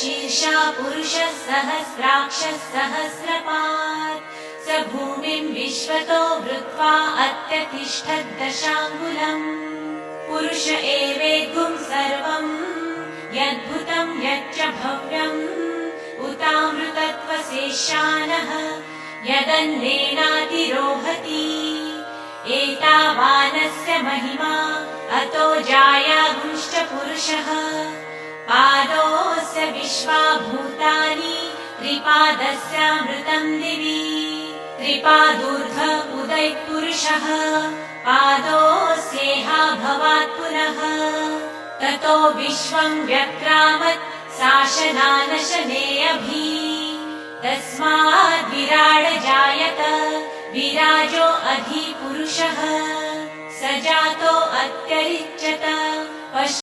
शीर्षा पुरुषः सहस्राक्षः सहस्रपात् स भूमिं विश्वतो वृत्वा अत्यतिष्ठत् दशाङ्गुलम् पुरुष एवेद्गुं सर्वम् यद्भुतं यच्च भव्यम् उतामृतत्वशेषानः यदन्नेनातिरोहति एतावानस्य महिमा अतो जायागुंश्च पुरुषः पादोऽस्य विश्वा भूतानि त्रिपादस्यामृतं दिवि त्रिपादूर्ध्व उदयपुरुषः पादोऽस्येहा भवात् पुनः ततो विश्वं व्यक्रामत् शासनानशनेऽभि तस्माद् विराड जायत विराजो अधिपुरुषः स जातो अत्यरिच्यत